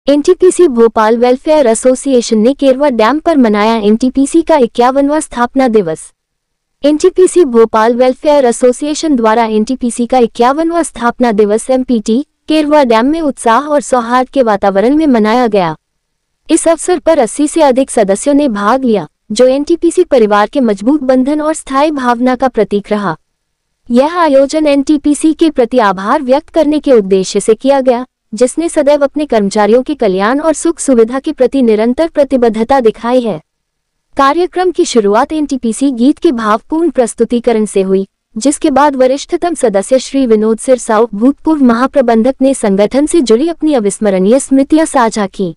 NTPC Bhopal welfare association ने केरवा dam पर मनाया एनटीपीसी का 51वां स्थापना दिवस। एनटीपीसी भोपाल वेलफेयर एसोसिएशन द्वारा एनटीपीसी का 51वां स्थापना दिवस एमपीटी केरवा डैम में उत्साह और सौहार्द के वातावरण में मनाया गया। इस अवसर पर 80 से अधिक सदस्यों ने भाग लिया, जो एनटीपीसी परिवार के मजबूत बंधन और स्थायी भावना का प्रतीक रहा। यह आयोजन एनटीपीसी के प्रति आभार व्यक्त करने के उद्देश्य से किया गया, जिसने सदैव अपने कर्मचारियों के कल्याण और सुख सुविधा के प्रति निरंतर प्रतिबद्धता दिखाई है। कार्यक्रम की शुरुआत एनटीपीसी गीत के भावपूर्ण प्रस्तुतिकरण से हुई, जिसके बाद वरिष्ठतम सदस्य श्री विनोद सिरसाऊ भूतपूर्व महाप्रबंधक ने संगठन से जुड़ी अपनी अविस्मरणीय स्मृतियां साझा की।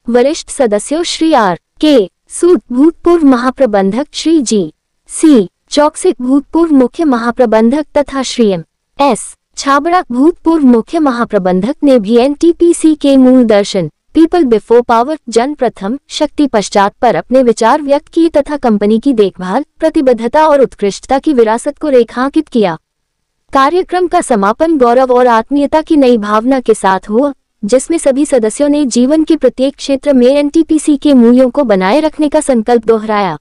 वरिष्ठ सदस्यों श्री आर के सूद भूतपूर्व महाप्रबंधक, श्री जी सी चौकसिक भूतपूर्व मुख्य महाप्रबंधक तथा श्री एम एस छाबड़ा भूतपूर्व मुख्य महाप्रबंधक ने भी एनटीपीसी के मूल दर्शन पीपल बिफोर पावर, जन प्रथम, शक्ति पश्चात पर अपने विचार व्यक्त किए तथा कंपनी की देखभाल, प्रतिबद्धता और उत्कृष्टता की विरासत को रेखांकित किया। कार्यक्रम का समापन गौरव और आत्मीयता की नई भावना के साथ हुआ, जिसमें सभी सदस्यों ने जीवन के प्रत्येक क्षेत्र में एनटीपीसी के मूल्यों को बनाए रखने का संकल्प दोहराया।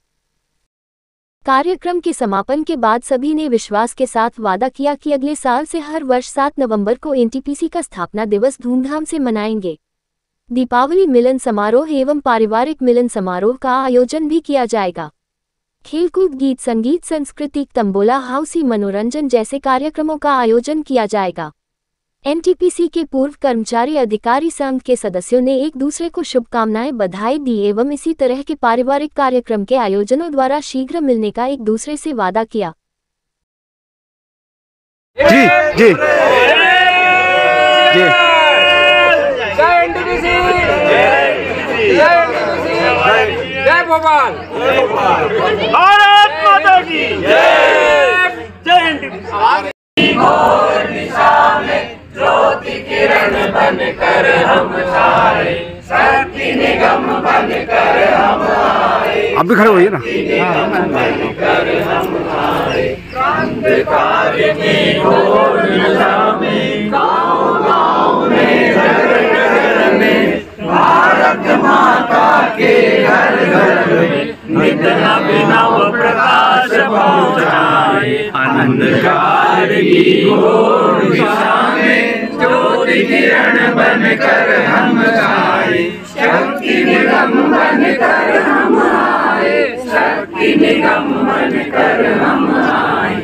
कार्यक्रम के समापन के बाद सभी ने विश्वास के साथ वादा किया कि अगले साल से हर वर्ष 7 नवंबर को एनटीपीसी का स्थापना दिवस धूमधाम से मनाएंगे। दीपावली मिलन समारोह एवं पारिवारिक मिलन समारोह का आयोजन भी किया जाएगा। खेलकूद, गीत संगीत, सांस्कृतिक तंबोला, हाउसी मनोरंजन जैसे कार्यक्रमों का आयोजन किया जाएगा। एनटीपीसी के पूर्व कर्मचारी अधिकारी संघ के सदस्यों ने एक दूसरे को शुभकामनाएं, बधाई दी एवं इसी तरह के पारिवारिक कार्यक्रम के आयोजनों द्वारा शीघ्र मिलने का एक दूसरे से वादा किया। जी जी जी जय एनटीपीसी, जय भोपाल, भारत माता की जय। जय एनटीपीसी। ज्योति किरण बन कर हम आए, शक्ति निगम बन कर हम आए। आप भी खड़े होइए ना। बन कर हम आए, अंधकार की घोर निशा में, गाँव-गाँव में, घर-घर में, भारत माता के घर-घर में नित नव प्रकाश पहुँचाए। अंधकार की घोर निशा में ज्योति किरण बन कर हम आए, शक्ति निगम बन कर हम आए, शक्ति निगम बन कर हम आए।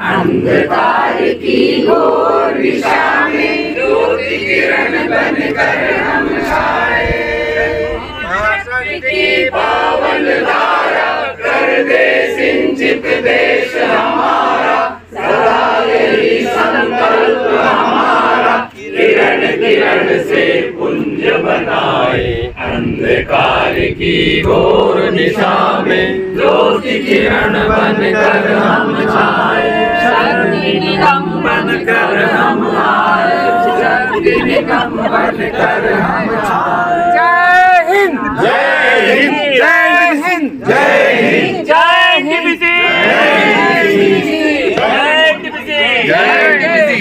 अंधकार की घोर निशा में ज्योति किरण बन कर हम आए। की पावन धारा कर दे सिंचित देश हमारा, सदा यही संकल्प हमारा, किरण किरण से पुंज बनाए। अंधकार की घोर निशा में ज्योति किरण बन कर हम आए, शक्ति निगम बन कर हम आए, शक्ति निगम बन कर हम आए। जय हिंद, जय हिंद, जय हिंद, जय हिंद, जय एनटीपीसी, जय एनटीपीसी, जय एनटीपीसी।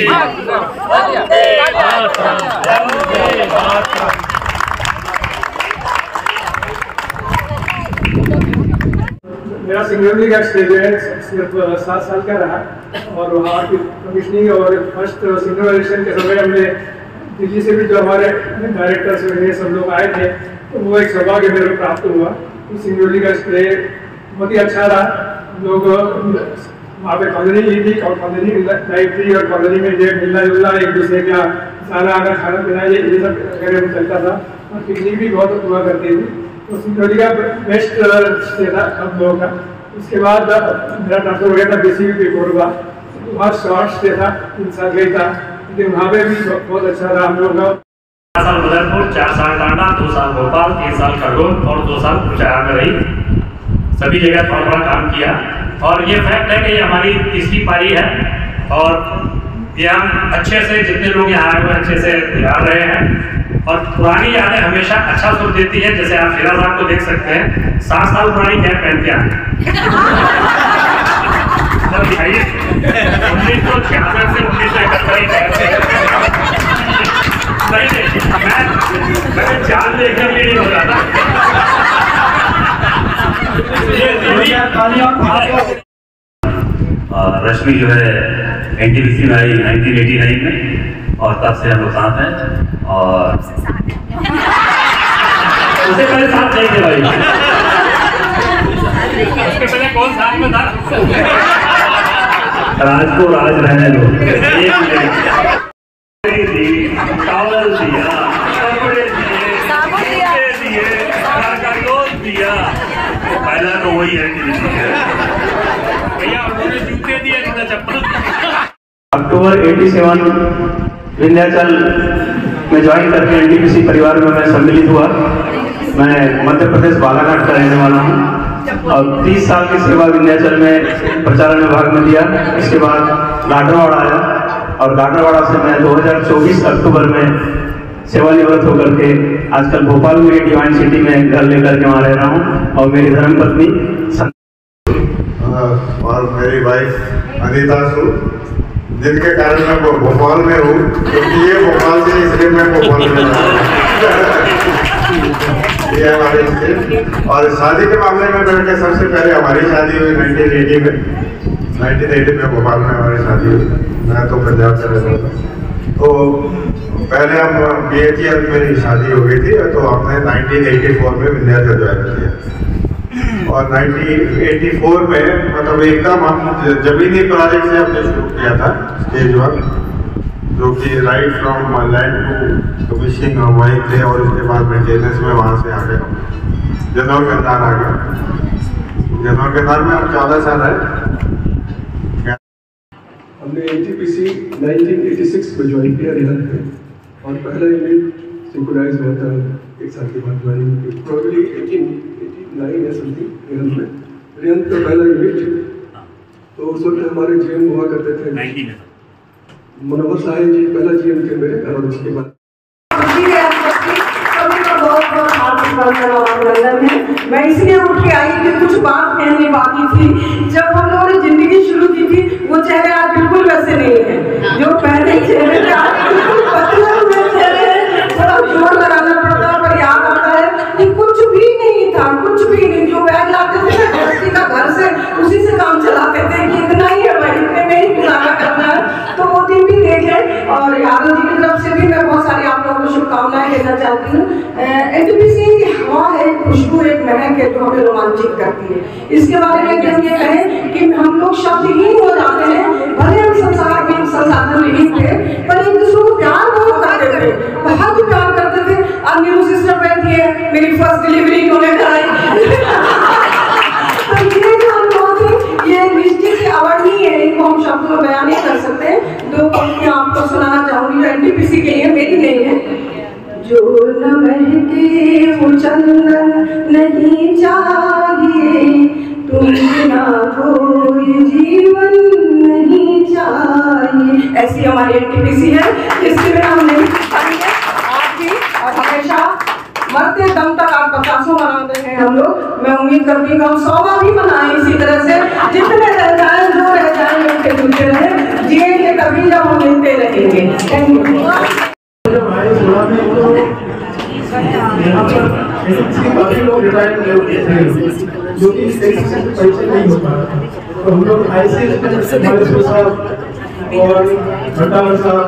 मेरा सिंगरौली का स्टे जो है सिर्फ 7 साल का रहा, और वहाँ की कमिश्निंग और फर्स्ट सिंगल इलेक्शन के समय हमने दिल्ली से भी जो हमारे डायरेक्टर्स वगैरह सब लोग आए थे, तो वो एक सौभाग्य मेरे को प्राप्त हुआ। तो सिंगरौली का स्टे बहुत ही अच्छा रहा। लोग वहाँ पे कॉलोनी ली थी और कॉलोनी लाइफ थी, और कॉलोनी में जो मिलना जुलना, एक दूसरे का जाना आना, खाना पीना, ये सब वगैरह चलता था, और पिकनिक भी बहुत हुआ करती थी। तो सिंगरौली का बेस्ट स्टे था हम लोगों का। उसके बाद मेरा ट्रांसफर हो गया था बीसीबी कोरबा, वहाँ शॉर्ट स्टे था, 3 साल गई था, लेकिन वहाँ पे भी बहुत अच्छा रहा हम लोग का। 4 साल बदरपुर, 4 साल टांडा, 2 साल भोपाल, 3 साल खरगोन और 2 साल कुचाया में रही। सभी जगह थोड़ा बड़ा काम किया, और ये फैक्ट है कि ये हमारी तीसरी पारी है, और ये हम अच्छे से, जितने लोग यहाँ आए हुए अच्छे से निभाल रहे हैं। और पुरानी यादें हमेशा अच्छा सुख देती है। जैसे आप फिरा साहब को देख सकते हैं, 7 साल पुरानी कैप पहन के आए, और दिखाइए 1966 से 1971 मैं 4 रश्मि जो है एनटीपीसी में आई 1989 में और तब से हम लोग साथ हैं। और उससे पहले साथ नहीं थे भाई, उसके पहले कौन साथ में था? राज को राज रहने दो। टॉवल दिया, कपड़े दिए, दिया, पहला तो वही है भैया, उन्होंने जूते दिए ना चप्पल। अक्टूबर 87 विंध्याचल में ज्वाइन करके एनटीपीसी परिवार में मैं सम्मिलित हुआ। मैं मध्य प्रदेश बालाघाट का रहने वाला हूँ और 30 साल की सेवा विंध्याचल में प्रचारण विभाग में दिया। इसके बाद गाडरवाड़ा आया और गाडरवाड़ा से मैं 2024 अक्टूबर में सेवानिवृत्त होकर के आजकल भोपाल में डिवाइन सिटी में घर लेकर के वहाँ रह रहा हूँ और मेरी धर्मपत्नी और मेरी वाइफ अनीता सु, जिनके कारण मैं भोपाल में हूँ, क्योंकि ये भोपाल से इसलिए मैं भोपाल में ये हमारे स्टेट। और शादी के मामले में बैठ के सबसे पहले हमारी शादी हुई 1980 में भोपाल में हमारी शादी हुई। मैं तो पंजाब से रहता था, तो पहले हम BHEL में मेरी शादी हो गई थी, तो हमने 1984 में विंध्याचल ज्वाइन किया। और 1984 में मतलब एकदम हम जमीनी प्रोजेक्ट से हमने शुरू किया था स्टेज 1, जो कि right from land to commissioning वहीं थे। और उसके बाद मेंटेनेंस में वहाँ से आगे हम जनौर कंधार आ गए। जनौर कंधार में हम 14 साल रहे। हमने एनटीपीसी 1986 में ज्वाइन किया रियाद में, और पहला यूनिट सिंक्रोनाइज हुआ था 1 साल के बाद ज्वाइन की, प्रोबेबली 1889 या समथिंग रियाद में रियाद का पहला यूनिट। तो उस वक्त हमारे GM हुआ करते थे 19 मनोहर साहिब जी, पहला GM थे मेरे। और उसके बाद मैं इसलिए उठ के आई कि कुछ बात कहने बाकी थी। जब हम लोगों ने जिंदगी शुरू की थी, वो चेहरे आज बिल्कुल वैसे नहीं है जो पहले चेहरे थे। आज बिल्कुल बदले हुए चेहरे हैं, थोड़ा जोर लगाना पड़ता है। पर याद आता है कि कुछ भी नहीं था, कुछ भी नहीं। जो बैग लाते थे किसी का घर से, उसी से काम चलाते थे कि इतना ही है भाई, इतने में ही गुजारा करना है। तो वो दिन भी देख लें। और यादव जी की तरफ से भी मैं बहुत सारी आप लोगों को शुभकामनाएं देना चाहती हूँ। एनटीपीसी की हवा है, खुशबू, एक महक है जो हमें रोमांचित करती है। इसके बारे में हम ये कहें कि हम लोग शब्दहीन हो जाते हैं। भले हम संसार में संसाधन नहीं थे, पर एक दूसरे को प्यार बहुत करते थे, बहुत प्यार करते थे। अब न्यू सिस्टर बैठी है, मेरी फर्स्ट डिलीवरी इन्होंने कराई। तो ये जो अनुभव थे, ये निश्चित ही अवर्णीय है, इनको हम शब्दों में बयान नहीं कर सकते। 2 पंक्तियां आपको सुनाना चाहूंगी जो एनटीपीसी के लिए, मेरी नहीं है। जो न महके वो चंदन नहीं चाहिए, तुम बिना कोई जीवन नहीं चाहिए। ऐसी हमारी एनटीपीसी है, जिसके बिना हम नहीं पाएंगे आज भी और हमेशा। मरते दम तक आप 50 मना रहे हैं हम लोग। मैं उम्मीद करती हूँ हम 100 भी मनाएं इसी तरह से। जितने रह जाए, जो रह जाए, मिलते जुलते रहे, जिएंगे तभी जब हम मिलते रहेंगे। Thank you. काफी लोग रिटायरमेंट थे जो कि पैसे नहीं हो पा रहे, तो हम लोग ऐसे और भट्टावर साहब,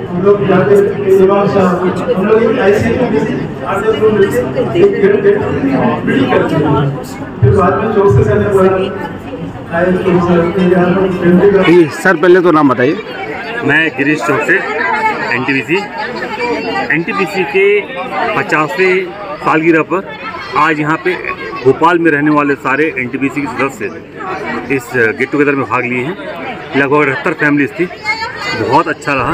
हम लोग जाके इमाम साहब, हम लोग ऐसे आर्टिस्ट लोग मिलकर बिल्ड करते हैं। फिर बाद में चौक से बोला सर, पहले तो नाम बताइए। मैं गिरीश चौक से एनटीपीसी के 50वें सालगिरह पर आज यहाँ पे भोपाल में रहने वाले सारे एनटीपीसी के सदस्य इस गेट टुगेदर में भाग लिए हैं। लगभग 78 फैमिलीज थी। बहुत अच्छा रहा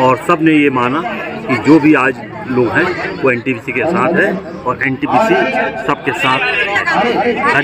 और सब ने ये माना कि जो भी आज लोग हैं वो एनटीपीसी के साथ है और एनटीपीसी सबके साथ है।